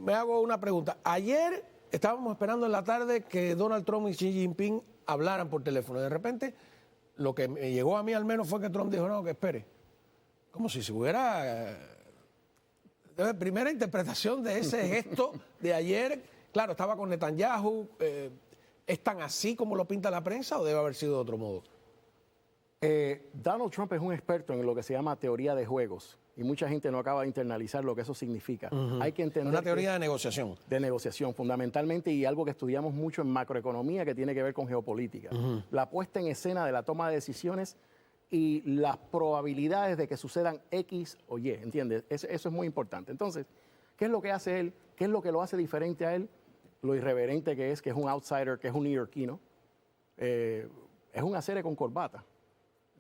me hago una pregunta. Ayer estábamos esperando en la tarde que Donald Trump y Xi Jinping hablaran por teléfono. De repente, lo que me llegó a mí al menos fue que Trump dijo, no, que espere. Como si se hubiera... primera interpretación de ese gesto de ayer, claro, estaba con Netanyahu. ¿Es tan así como lo pinta la prensa o debe haber sido de otro modo? Donald Trump es un experto en lo que se llama teoría de juegos y mucha gente no acaba de internalizar lo que eso significa. Hay que entender una teoría de negociación. De negociación, fundamentalmente, y algo que estudiamos mucho en macroeconomía que tiene que ver con geopolítica. La puesta en escena de la toma de decisiones y las probabilidades de que sucedan X o Y, ¿entiendes? Eso es muy importante. Entonces, ¿qué es lo que hace él? ¿Qué es lo que lo hace diferente a él? Lo irreverente que es un outsider, que es un neoyorquino. Es un acere con corbata.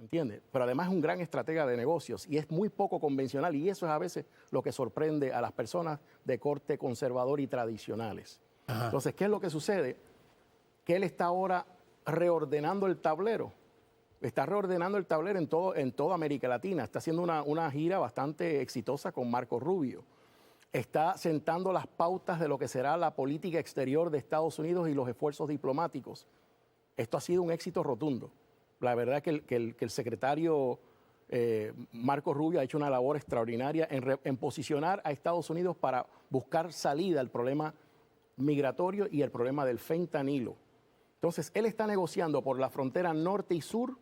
¿Entiendes? Pero además es un gran estratega de negocios y es muy poco convencional y eso es a veces lo que sorprende a las personas de corte conservador y tradicionales. Ajá. Entonces, ¿qué es lo que sucede? Que él está ahora reordenando el tablero. Está reordenando el tablero en toda América Latina. Está haciendo una gira bastante exitosa con Marco Rubio. Está sentando las pautas de lo que será la política exterior de Estados Unidos y los esfuerzos diplomáticos. Esto ha sido un éxito rotundo. La verdad es que el secretario Marco Rubio ha hecho una labor extraordinaria en posicionar a Estados Unidos para buscar salida al problema migratorio y el problema del fentanilo. Entonces, él está negociando por la frontera norte y sur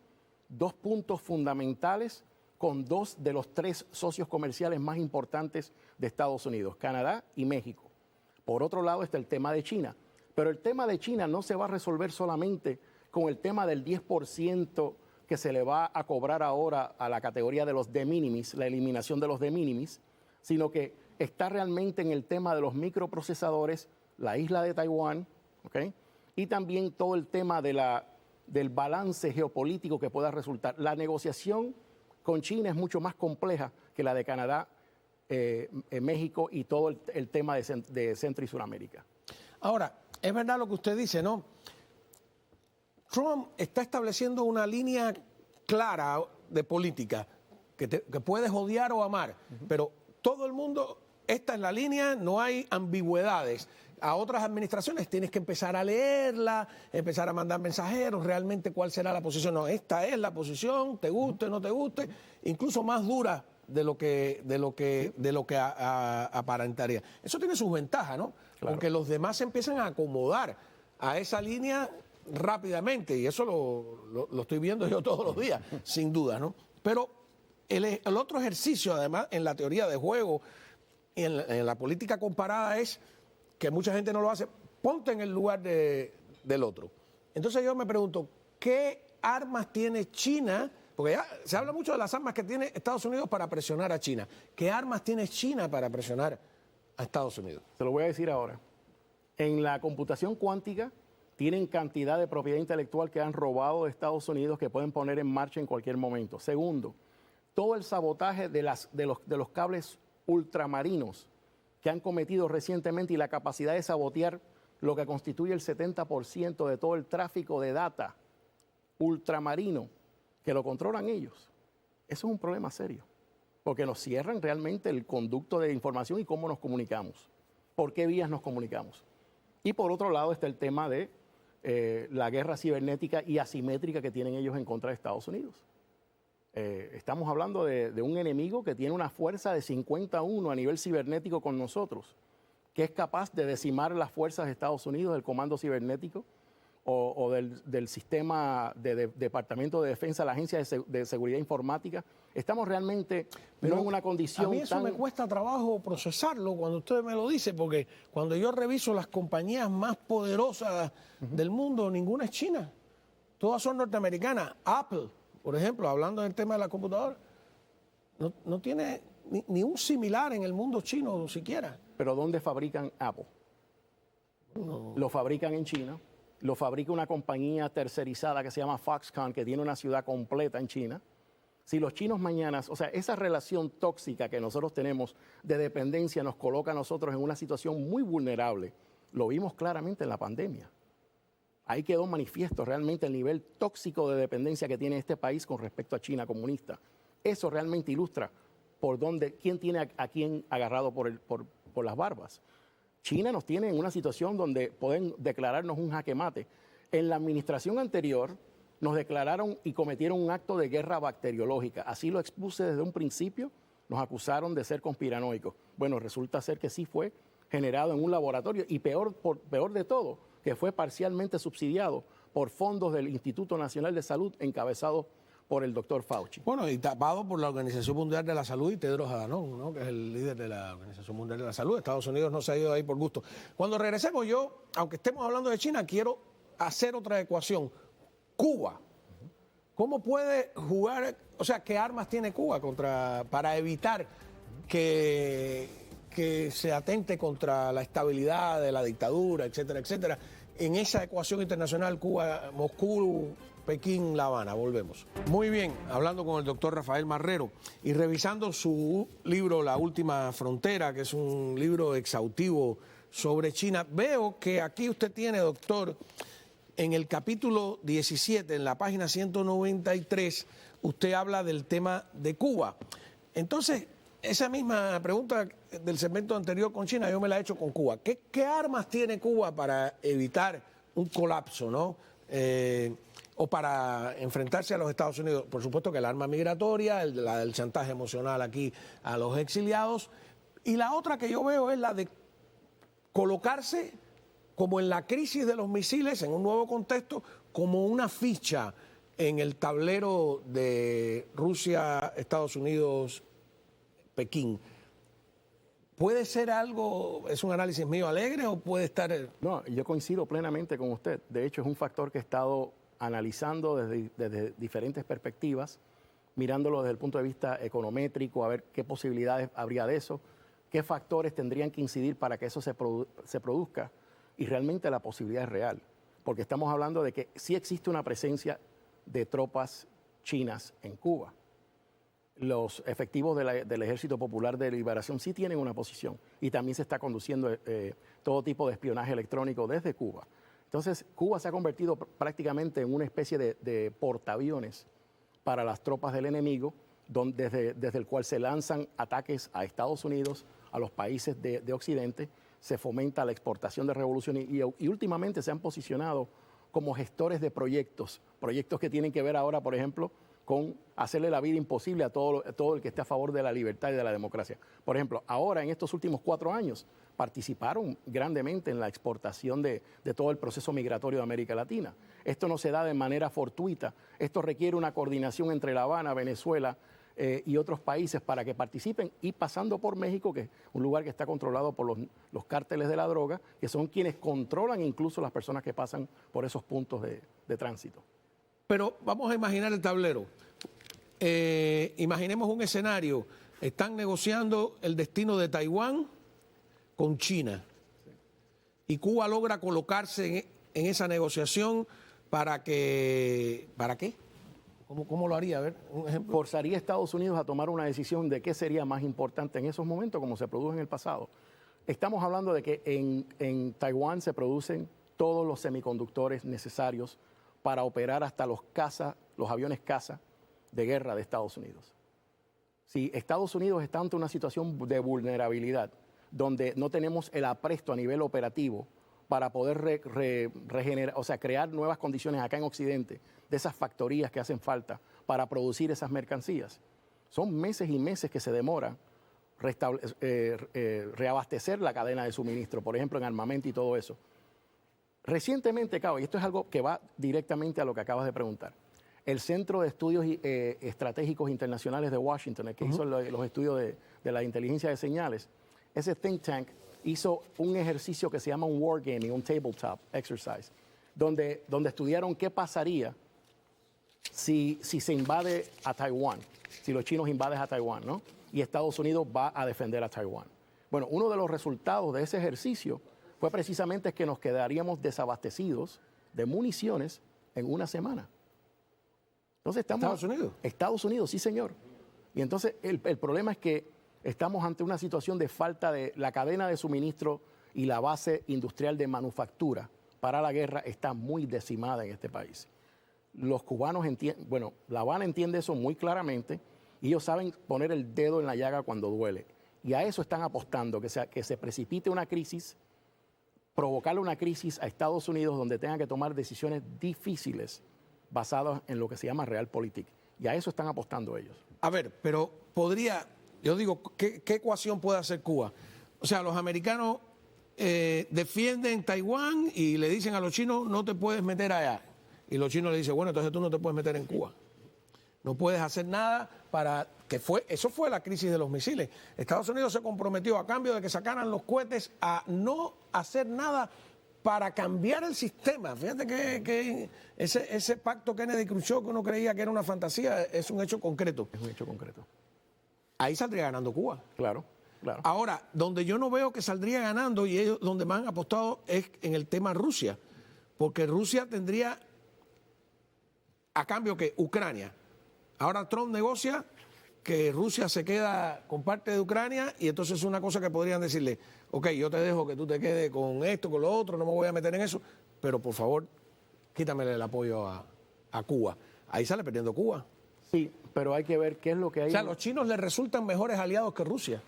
2 puntos fundamentales con 2 de los 3 socios comerciales más importantes de Estados Unidos, Canadá y México. Por otro lado está el tema de China. Pero el tema de China no se va a resolver solamente con el tema del 10% que se le va a cobrar ahora a la categoría de los de minimis, la eliminación de los de minimis, sino que está realmente en el tema de los microprocesadores, la isla de Taiwán, ¿okay? Y también todo el tema del balance geopolítico que pueda resultar. La negociación con China es mucho más compleja que la de Canadá, México y todo el tema de Centro y Suramérica. Ahora, es verdad lo que usted dice, ¿no? Trump está estableciendo una línea clara de política que puedes odiar o amar, pero todo el mundo, esta es la línea, no hay ambigüedades. A otras administraciones tienes que empezar a leerla, empezar a mandar mensajeros, realmente cuál será la posición. No, esta es la posición, te guste o no te guste, incluso más dura de lo que aparentaría. Eso tiene sus ventajas, ¿no? Claro. Porque los demás se empiezan a acomodar a esa línea rápidamente, y eso lo estoy viendo yo todos los días, sin duda, ¿no? Pero el otro ejercicio, además, en la teoría de juego y en la política comparada es que mucha gente no lo hace, ponte en el lugar del otro. Entonces yo me pregunto, ¿qué armas tiene China? Porque ya se habla mucho de las armas que tiene Estados Unidos para presionar a China. ¿Qué armas tiene China para presionar a Estados Unidos? Te lo voy a decir ahora. En la computación cuántica tienen cantidad de propiedad intelectual que han robado de Estados Unidos que pueden poner en marcha en cualquier momento. Segundo, todo el sabotaje de los cables ultramarinos que han cometido recientemente y la capacidad de sabotear lo que constituye el 70% de todo el tráfico de data ultramarino que lo controlan ellos. Eso es un problema serio, porque nos cierran realmente el conducto de información y cómo nos comunicamos, por qué vías nos comunicamos. Y por otro lado está el tema de la guerra cibernética y asimétrica que tienen ellos en contra de Estados Unidos. Estamos hablando de un enemigo que tiene una fuerza de 50-1 a nivel cibernético con nosotros, que es capaz de decimar las fuerzas de Estados Unidos, del comando cibernético o del sistema de Departamento de Defensa, la Agencia de Seguridad Informática. Estamos realmente no en una condición a mí eso me cuesta trabajo procesarlo cuando usted me lo dice, porque cuando yo reviso las compañías más poderosas del mundo, ninguna es china. Todas son norteamericanas. Apple, por ejemplo, hablando del tema de la computadora, no tiene ni un similar en el mundo chino siquiera. ¿Pero dónde fabrican Apple? No. Lo fabrican en China. Lo fabrica una compañía tercerizada que se llama Foxconn, que tiene una ciudad completa en China. Si los chinos mañana, o sea, esa relación tóxica que nosotros tenemos de dependencia nos coloca a nosotros en una situación muy vulnerable. Lo vimos claramente en la pandemia. Ahí quedó manifiesto realmente el nivel tóxico de dependencia que tiene este país con respecto a China comunista. Eso realmente ilustra quién tiene a quién agarrado por las barbas. China nos tiene en una situación donde pueden declararnos un jaque mate. En la administración anterior nos declararon y cometieron un acto de guerra bacteriológica. Así lo expuse desde un principio. Nos acusaron de ser conspiranoicos. Bueno, resulta ser que sí fue generado en un laboratorio y peor de todo, que fue parcialmente subsidiado por fondos del Instituto Nacional de Salud encabezado por el doctor Fauci. Bueno, y tapado por la Organización Mundial de la Salud y Tedros Adhanom, ¿no? Que es el líder de la Organización Mundial de la Salud. Estados Unidos no se ha ido ahí por gusto. Cuando regresemos yo, aunque estemos hablando de China, quiero hacer otra ecuación. Cuba. ¿Cómo puede jugar, o sea, qué armas tiene Cuba para evitar que se atente contra la estabilidad de la dictadura, etcétera, etcétera? En esa ecuación internacional, Cuba, Moscú, Pekín, La Habana. Volvemos. Muy bien, hablando con el doctor Rafael Marrero y revisando su libro La Última Frontera, que es un libro exhaustivo sobre China, veo que aquí usted tiene, doctor, en el capítulo 17, en la página 193, usted habla del tema de Cuba. Entonces, esa misma pregunta del segmento anterior con China, yo me la he hecho con Cuba. ¿Qué armas tiene Cuba para evitar un colapso, ¿no? O para enfrentarse a los Estados Unidos? Por supuesto que el arma migratoria, la del chantaje emocional aquí a los exiliados. Y la otra que yo veo es la de colocarse, como en la crisis de los misiles, en un nuevo contexto, como una ficha en el tablero de Rusia, Estados Unidos, Pekín. ¿Puede ser algo, es un análisis mío alegre o puede estar...? No, yo coincido plenamente con usted. De hecho, es un factor que he estado analizando desde diferentes perspectivas, mirándolo desde el punto de vista econométrico, a ver qué posibilidades habría de eso, qué factores tendrían que incidir para que eso se produzca. Y realmente la posibilidad es real, porque estamos hablando de que sí existe una presencia de tropas chinas en Cuba. Los efectivos del Ejército Popular de Liberación sí tienen una posición y también se está conduciendo todo tipo de espionaje electrónico desde Cuba. Entonces, Cuba se ha convertido prácticamente en una especie de portaaviones para las tropas del enemigo, desde el cual se lanzan ataques a Estados Unidos, a los países de Occidente, se fomenta la exportación de revolución y últimamente se han posicionado como gestores de proyectos que tienen que ver ahora, por ejemplo, con hacerle la vida imposible a todo el que esté a favor de la libertad y de la democracia. Por ejemplo, ahora en estos últimos 4 años participaron grandemente en la exportación de todo el proceso migratorio de América Latina. Esto no se da de manera fortuita, esto requiere una coordinación entre La Habana, Venezuela, y otros países para que participen y pasando por México, que es un lugar que está controlado por los cárteles de la droga, que son quienes controlan incluso las personas que pasan por esos puntos de tránsito. Pero vamos a imaginar el tablero. Imaginemos un escenario. Están negociando el destino de Taiwán con China. Y Cuba logra colocarse en esa negociación para que... ¿Para qué? ¿Cómo lo haría? A ver, un ejemplo. Forzaría a Estados Unidos a tomar una decisión de qué sería más importante en esos momentos, como se produjo en el pasado. Estamos hablando de que en Taiwán se producen todos los semiconductores necesarios para operar hasta los aviones caza de guerra de Estados Unidos. Si Estados Unidos está ante una situación de vulnerabilidad, donde no tenemos el apresto a nivel operativo para poder regenerar, o sea, crear nuevas condiciones acá en Occidente, de esas factorías que hacen falta para producir esas mercancías. Son meses y meses que se demora reabastecer la cadena de suministro, por ejemplo, en armamento y todo eso. Recientemente, Cabo, y esto es algo que va directamente a lo que acabas de preguntar, el Centro de Estudios Estratégicos Internacionales de Washington, el que hizo los estudios de la inteligencia de señales, ese think tank hizo un ejercicio que se llama un wargaming, un tabletop exercise, donde estudiaron qué pasaría si se invade a Taiwán, si los chinos invaden a Taiwán, ¿no? Y Estados Unidos va a defender a Taiwán. Bueno, uno de los resultados de ese ejercicio fue precisamente que nos quedaríamos desabastecidos de municiones en una semana. Entonces estamos... ¿Estados Unidos? Estados Unidos, sí, señor. Y entonces el problema es que estamos ante una situación de falta de la cadena de suministro y la base industrial de manufactura para la guerra está muy decimada en este país. Los cubanos entienden, bueno, La Habana entiende eso muy claramente y ellos saben poner el dedo en la llaga cuando duele. Y a eso están apostando, que se precipite una crisis provocarle una crisis a Estados Unidos donde tenga que tomar decisiones difíciles basadas en lo que se llama realpolitik. Y a eso están apostando ellos. A ver, pero yo digo, ¿qué ecuación puede hacer Cuba? O sea, los americanos defienden Taiwán y le dicen a los chinos, no te puedes meter allá. Y los chinos le dicen, bueno, entonces tú no te puedes meter en Cuba. No puedes hacer nada eso fue la crisis de los misiles. Estados Unidos se comprometió a cambio de que sacaran los cohetes a no hacer nada para cambiar el sistema. Fíjate que ese pacto Kennedy-Khrushchev que uno creía que era una fantasía es un hecho concreto. Es un hecho concreto. Ahí saldría ganando Cuba. Claro, claro. Ahora, donde yo no veo que saldría ganando y ellos donde más han apostado es en el tema Rusia. Porque Rusia tendría a cambio que Ucrania. Ahora Trump negocia que Rusia se queda con parte de Ucrania y entonces es una cosa que podrían decirle, ok, yo te dejo que tú te quedes con esto, con lo otro, no me voy a meter en eso, pero por favor, quítamele el apoyo a Cuba. Ahí sale perdiendo Cuba. Sí, pero hay que ver qué es lo que hay. O sea, los chinos les resultan mejores aliados que Rusia.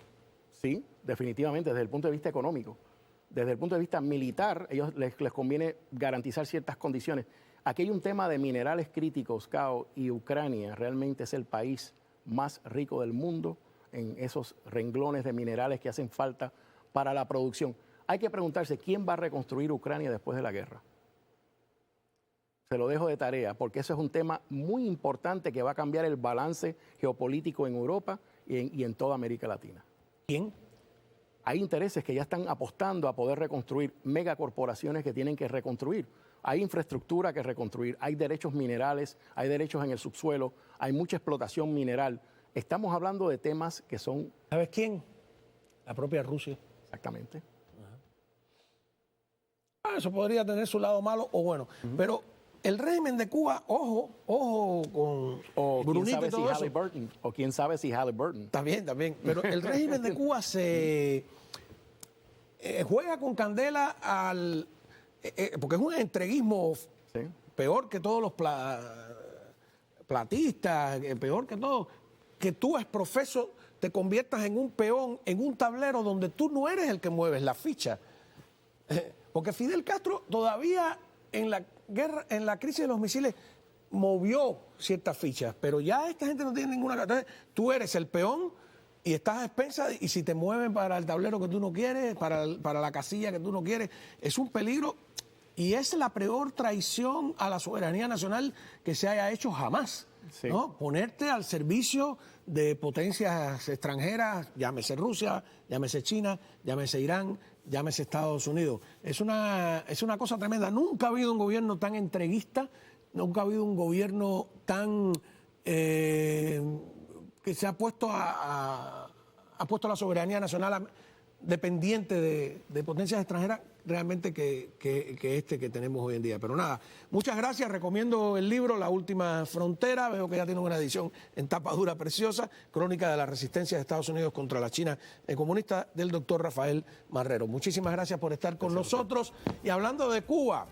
Sí, definitivamente, desde el punto de vista económico. Desde el punto de vista militar, ellos les conviene garantizar ciertas condiciones. Aquí hay un tema de minerales críticos, Cao, y Ucrania realmente es el país más rico del mundo en esos renglones de minerales que hacen falta para la producción. Hay que preguntarse quién va a reconstruir Ucrania después de la guerra. Se lo dejo de tarea, porque eso es un tema muy importante que va a cambiar el balance geopolítico en Europa y en toda América Latina. ¿Quién? Hay intereses que ya están apostando a poder reconstruir megacorporaciones que tienen que reconstruir. Hay infraestructura que reconstruir, hay derechos minerales, hay derechos en el subsuelo, hay mucha explotación mineral. Estamos hablando de temas que son... ¿Sabes quién? La propia Rusia. Exactamente. Eso podría tener su lado malo o bueno. Pero el régimen de Cuba, ojo con Brunito y todo eso. O quién sabe si Halliburton. También. Pero el régimen de Cuba se juega con candela porque es un entreguismo peor que todos los platistas, peor que todo. Que tú, es profeso, te conviertas en un peón, en un tablero donde tú no eres el que mueves la ficha. Porque Fidel Castro todavía en la crisis de los misiles movió ciertas fichas, pero ya esta gente no tiene ninguna... Entonces, tú eres el peón y estás a expensas, y si te mueven para el tablero que tú no quieres, para la casilla que tú no quieres, es un peligro y es la peor traición a la soberanía nacional que se haya hecho jamás. Sí. ¿No? Ponerte al servicio de potencias extranjeras, llámese Rusia, llámese China, llámese Irán, llámese Estados Unidos. Es una cosa tremenda. Nunca ha habido un gobierno tan entreguista, nunca ha habido un gobierno tan que se ha puesto ha puesto la soberanía nacional dependiente de potencias extranjeras realmente que este que tenemos hoy en día. Pero nada, muchas gracias. Recomiendo el libro La Última Frontera. Veo que ya tiene una edición en tapa dura preciosa, Crónica de la Resistencia de Estados Unidos contra la China comunista, del doctor Rafael Marrero. Muchísimas gracias por estar con nosotros. Y hablando de Cuba,